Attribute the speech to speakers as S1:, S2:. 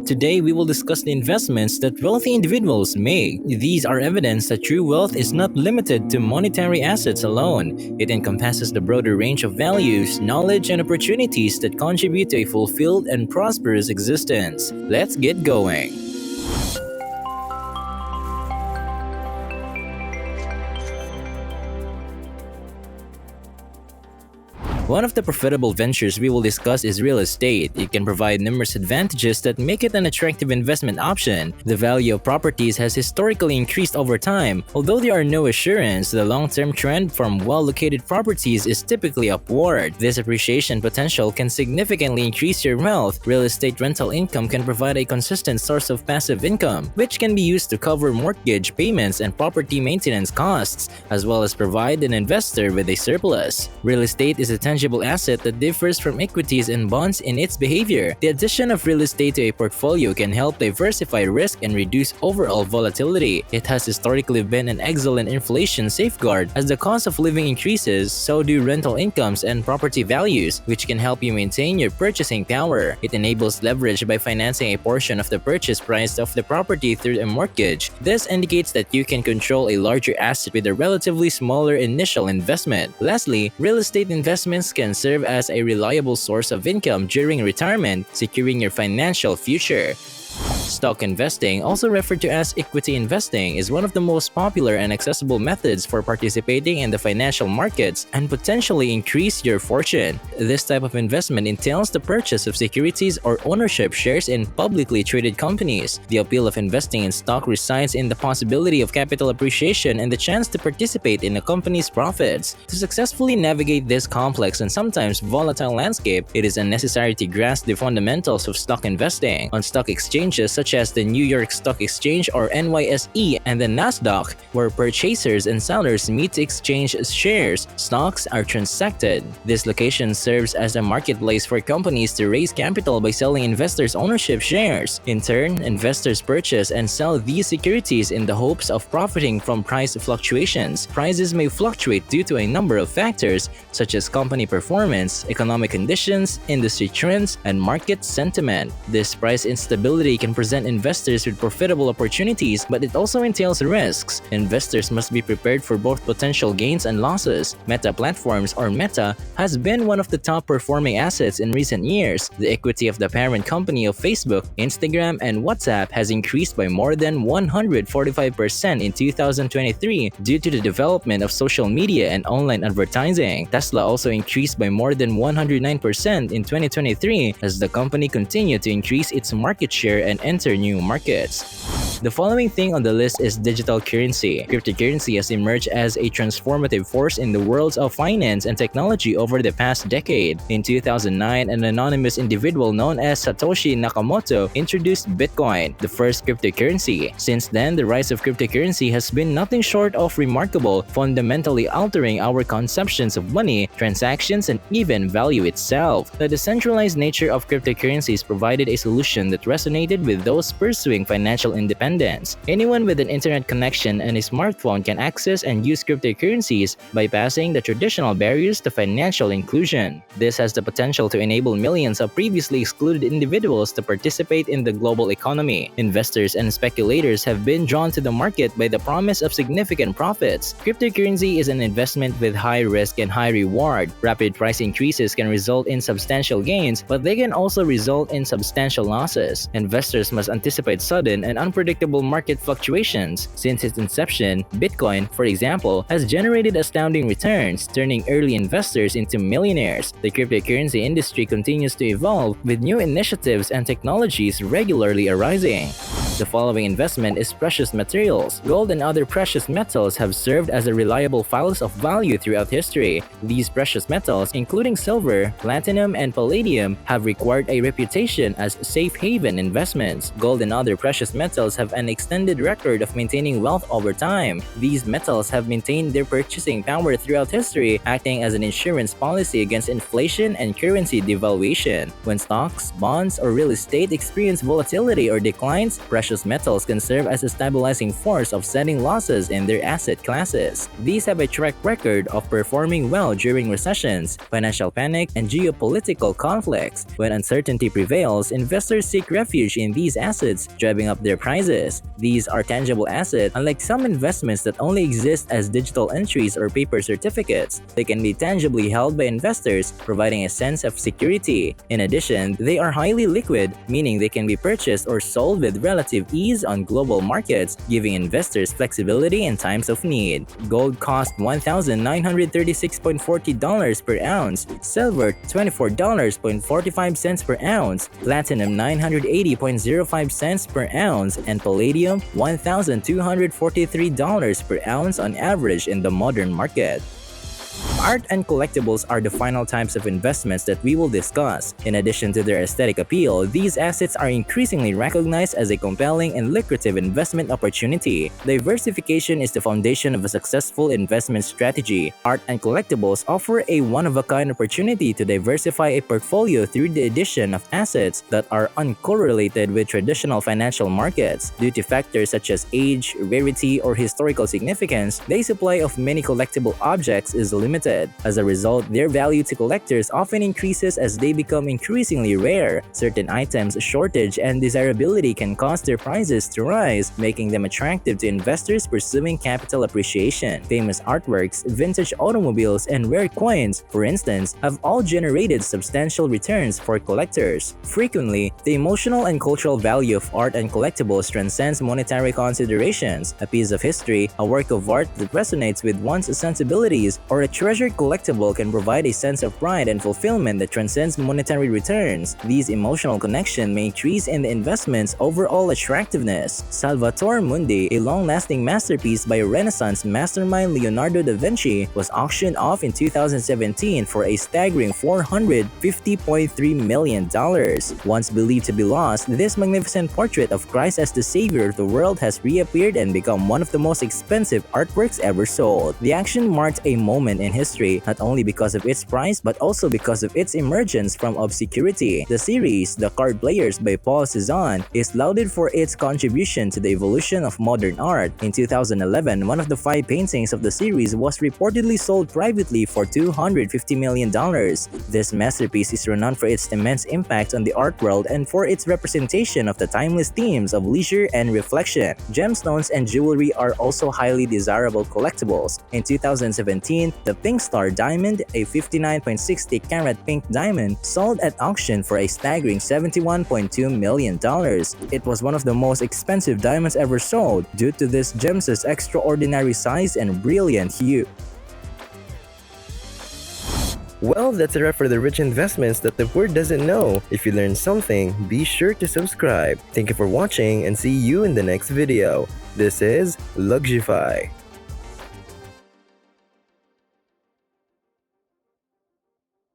S1: Today, we will discuss the investments that wealthy individuals make. These are evidence that true wealth is not limited to monetary assets alone. It encompasses the broader range of values, knowledge, and opportunities that contribute to a fulfilled and prosperous existence. Let's get going. One of the profitable ventures we will discuss is real estate. It can provide numerous advantages that make it an attractive investment option. The value of properties has historically increased over time. Although there are no assurance, the long-term trend from well-located properties is typically upward. This appreciation potential can significantly increase your wealth. Real estate rental income can provide a consistent source of passive income, which can be used to cover mortgage payments and property maintenance costs, as well as provide an investor with a surplus. Real estate is a tangible asset that differs from equities and bonds in its behavior. The addition of real estate to a portfolio can help diversify risk and reduce overall volatility. It has historically been an excellent inflation safeguard. As the cost of living increases, so do rental incomes and property values, which can help you maintain your purchasing power. It enables leverage by financing a portion of the purchase price of the property through a mortgage. This indicates that you can control a larger asset with a relatively smaller initial investment. Lastly, real estate investments can serve as a reliable source of income during retirement, securing your financial future. Stock investing, also referred to as equity investing, is one of the most popular and accessible methods for participating in the financial markets and potentially increase your fortune. This type of investment entails the purchase of securities or ownership shares in publicly traded companies. The appeal of investing in stock resides in the possibility of capital appreciation and the chance to participate in a company's profits. To successfully navigate this complex and sometimes volatile landscape, it is necessary to grasp the fundamentals of stock investing. On stock exchanges such as the New York Stock Exchange or NYSE and the Nasdaq, where purchasers and sellers meet to exchange shares, stocks are transacted. This location serves as a marketplace for companies to raise capital by selling investors' ownership shares. In turn, investors purchase and sell these securities in the hopes of profiting from price fluctuations. Prices may fluctuate due to a number of factors, such as company performance, economic conditions, industry trends, and market sentiment. This price instability can present investors with profitable opportunities, but it also entails risks. Investors must be prepared for both potential gains and losses. Meta Platforms, or Meta, has been one of the top performing assets in recent years. The equity of the parent company of Facebook, Instagram, and WhatsApp has increased by more than 145% in 2023 due to the development of social media and online advertising. Tesla also increased by more than 109% in 2023 as the company continued to increase its market share and enter new markets. The following thing on the list is digital currency. Cryptocurrency has emerged as a transformative force in the worlds of finance and technology over the past decade. In 2009, an anonymous individual known as Satoshi Nakamoto introduced Bitcoin, the first cryptocurrency. Since then, the rise of cryptocurrency has been nothing short of remarkable, fundamentally altering our conceptions of money, transactions, and even value itself. The decentralized nature of cryptocurrencies provided a solution that resonated with those pursuing financial independence. Anyone with an internet connection and a smartphone can access and use cryptocurrencies, bypassing the traditional barriers to financial inclusion. This has the potential to enable millions of previously excluded individuals to participate in the global economy. Investors and speculators have been drawn to the market by the promise of significant profits. Cryptocurrency is an investment with high risk and high reward. Rapid price increases can result in substantial gains, but they can also result in substantial losses. Investors must anticipate sudden and unpredictable market fluctuations. Since its inception, Bitcoin, for example, has generated astounding returns, turning early investors into millionaires. The cryptocurrency industry continues to evolve, with new initiatives and technologies regularly arising. The following investment is precious materials. Gold and other precious metals have served as a reliable files of value throughout history. These precious metals, including silver, platinum, and palladium, have required a reputation as safe haven investments. Gold and other precious metals have an extended record of maintaining wealth over time. These metals have maintained their purchasing power throughout history, acting as an insurance policy against inflation and currency devaluation. When stocks, bonds, or real estate experience volatility or declines, precious precious metals can serve as a stabilizing force offsetting losses in their asset classes. These have a track record of performing well during recessions, financial panic, and geopolitical conflicts. When uncertainty prevails, investors seek refuge in these assets, driving up their prices. These are tangible assets, unlike some investments that only exist as digital entries or paper certificates. They can be tangibly held by investors, providing a sense of security. In addition, they are highly liquid, meaning they can be purchased or sold with relative ease on global markets, giving investors flexibility in times of need. Gold cost $1,936.40 per ounce, silver $24.45 per ounce, platinum $980.05 per ounce, and palladium $1,243 per ounce on average in the modern market. Art and collectibles are the final types of investments that we will discuss. In addition to their aesthetic appeal, these assets are increasingly recognized as a compelling and lucrative investment opportunity. Diversification is the foundation of a successful investment strategy. Art and collectibles offer a one-of-a-kind opportunity to diversify a portfolio through the addition of assets that are uncorrelated with traditional financial markets. Due to factors such as age, rarity, or historical significance, the supply of many collectible objects is limited. As a result, their value to collectors often increases as they become increasingly rare. Certain items' shortage and desirability can cause their prices to rise, making them attractive to investors pursuing capital appreciation. Famous artworks, vintage automobiles, and rare coins, for instance, have all generated substantial returns for collectors. Frequently, the emotional and cultural value of art and collectibles transcends monetary considerations. A piece of history, a work of art that resonates with one's sensibilities, or a treasured collectible can provide a sense of pride and fulfillment that transcends monetary returns. These emotional connections may increase in the investment's overall attractiveness. Salvator Mundi, a long-lasting masterpiece by Renaissance mastermind Leonardo da Vinci, was auctioned off in 2017 for a staggering $450.3 million. Once believed to be lost, this magnificent portrait of Christ as the Savior of the world has reappeared and become one of the most expensive artworks ever sold. The action marked a moment in history, not only because of its price but also because of its emergence from obscurity. The series, The Card Players by Paul Cezanne, is lauded for its contribution to the evolution of modern art. In 2011, one of the 5 paintings of the series was reportedly sold privately for $250 million. This masterpiece is renowned for its immense impact on the art world and for its representation of the timeless themes of leisure and reflection. Gemstones and jewelry are also highly desirable collectibles. In 2017, the Pink Star Diamond, a 59.60 carat pink diamond, sold at auction for a staggering $71.2 million. It was one of the most expensive diamonds ever sold due to this gem's extraordinary size and brilliant hue.
S2: Well, that's a wrap for the rich investments that the world doesn't know. If you learned something, be sure to subscribe. Thank you for watching and see you in the next video. This is Lugify.